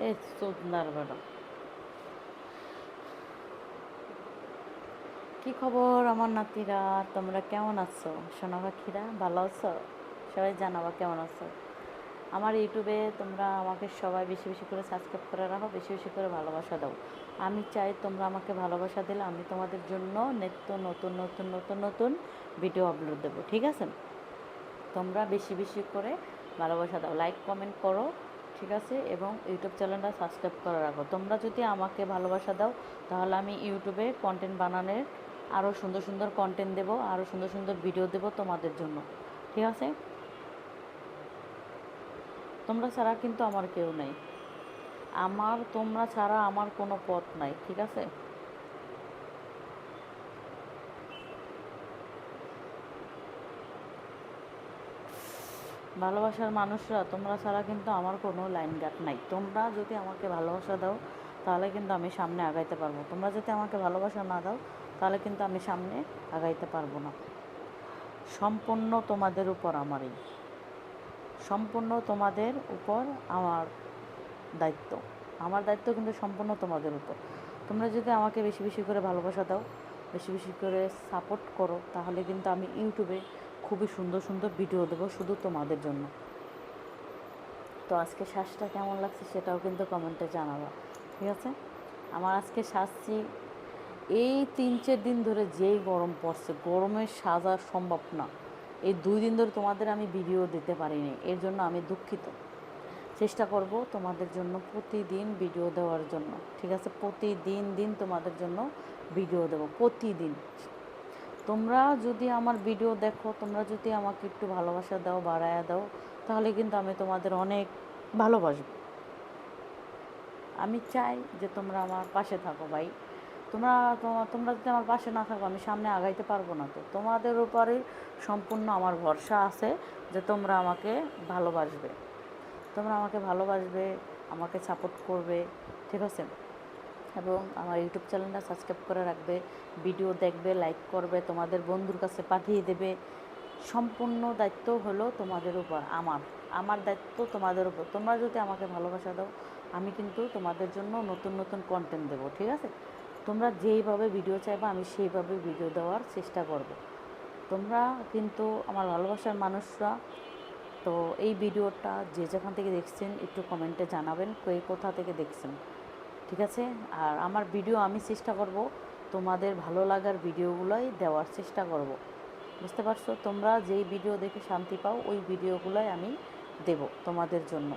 এই চোদনার বেটা, কি খবর আমার নাতিরা? তোমরা কেমন আছো? সোনা পাখিরা ভালো আছো? সবাই জানাবা কেমন আছো। আমার ইউটিউবে তোমরা আমাকে সবাই বেশি বেশি করে সাবস্ক্রাইব করে রাখো, বেশি বেশি করে ভালোবাসা দাও। আমি চাই তোমরা আমাকে ভালোবাসা দিলে আমি তোমাদের জন্য নিত্য নতুন নতুন নতুন নতুন ভিডিও আপলোড দেবো, ঠিক আছে? তোমরা বেশি বেশি করে ভালোবাসা দাও, লাইক কমেন্ট করো, ঠিক আছে? এবং ইউটিউব চ্যানেলটা সাবস্ক্রাইব করে রাখো। তোমরা যদি আমাকে ভালোবাসা দাও তাহলে আমি ইউটিউবে কন্টেন্ট বানানোর আরও সুন্দর সুন্দর কন্টেন্ট দেবো, আরও সুন্দর সুন্দর ভিডিও দেবো তোমাদের জন্য, ঠিক আছে? তোমরা ছাড়া কিন্তু আমার কেউ নাই, তোমরা ছাড়া আমার কোনো পথ নাই, ঠিক আছে? ভালোবাসার মানুষরা, তোমরা ছাড়া কিন্তু আমার কোনো লাইন গার্ড নাই। তোমরা যদি আমাকে ভালোবাসা দাও তাহলে কিন্তু আমি সামনে আগাইতে পারবো। তোমরা যদি আমাকে ভালোবাসা না দাও তাহলে কিন্তু আমি সামনে আগাইতে পারবো না। সম্পূর্ণ তোমাদের উপর আমারই, সম্পূর্ণ তোমাদের উপর আমার দায়িত্ব। আমার দায়িত্ব কিন্তু সম্পূর্ণ তোমাদের উপর। তোমরা যদি আমাকে বেশি বেশি করে ভালোবাসা দাও, বেশি বেশি করে সাপোর্ট করো, তাহলে কিন্তু আমি ইউটিউবে খুবই সুন্দর সুন্দর ভিডিও দেবো শুধু তোমাদের জন্য। তো আজকে শ্বাসটা কেমন লাগছে সেটাও কিন্তু কমেন্টে জানাবা, ঠিক আছে? আমার আজকে সাজছি, এই 3-4 দিন ধরে যেই গরম পড়ছে, গরমের সাজা সম্ভব না। এই 2 দিন ধরে তোমাদের আমি ভিডিও দিতে পারিনি, এর জন্য আমি দুঃখিত। চেষ্টা করব তোমাদের জন্য প্রতিদিন ভিডিও দেওয়ার জন্য, ঠিক আছে? প্রতিদিন তোমাদের জন্য ভিডিও দেবো, প্রতিদিন। তোমরা যদি আমার ভিডিও দেখো, তোমরা যদি আমাকে একটু ভালোবাসা দাও, বাড়ায়া দাও, তাহলে কিন্তু আমি তোমাদের অনেক ভালোবাসবো। আমি চাই যে তোমরা আমার পাশে থাকো ভাই। তোমরা তোমরা যদি আমার পাশে না থাকো আমি সামনে আগাইতে পারবো না। তো তোমাদের উপরে সম্পূর্ণ আমার ভরসা আছে যে তোমরা আমাকে ভালোবাসবে, তোমরা আমাকে ভালোবাসবে, আমাকে সাপোর্ট করবে, ঠিক আছে? এবং আমার ইউটিউব চ্যানেলটা সাবস্ক্রাইব করে রাখবে, ভিডিও দেখবে, লাইক করবে, তোমাদের বন্ধুর কাছে পাঠিয়ে দেবে। সম্পূর্ণ দায়িত্ব হলো তোমাদের উপর, আমার দায়িত্ব তোমাদের উপর। তোমরা যদি আমাকে ভালোবাসা দাও আমি কিন্তু তোমাদের জন্য নতুন নতুন কন্টেন্ট দেবো, ঠিক আছে? তোমরা যেইভাবে ভিডিও চাইবা আমি সেইভাবে ভিডিও দেওয়ার চেষ্টা করব। তোমরা কিন্তু আমার ভালোবাসার মানুষরা। তো এই ভিডিওটা যে যেখান থেকে দেখছেন একটু কমেন্টে জানাবেন কে কোথা থেকে দেখছেন, ঠিক আছে? আর আমার ভিডিও আমি চেষ্টা করব তোমাদের ভালো লাগার ভিডিওগুলোই দেওয়ার চেষ্টা করব, বুঝতে পারছো? তোমরা যেই ভিডিও দেখে শান্তি পাও ওই ভিডিওগুলোই আমি দেব তোমাদের জন্য।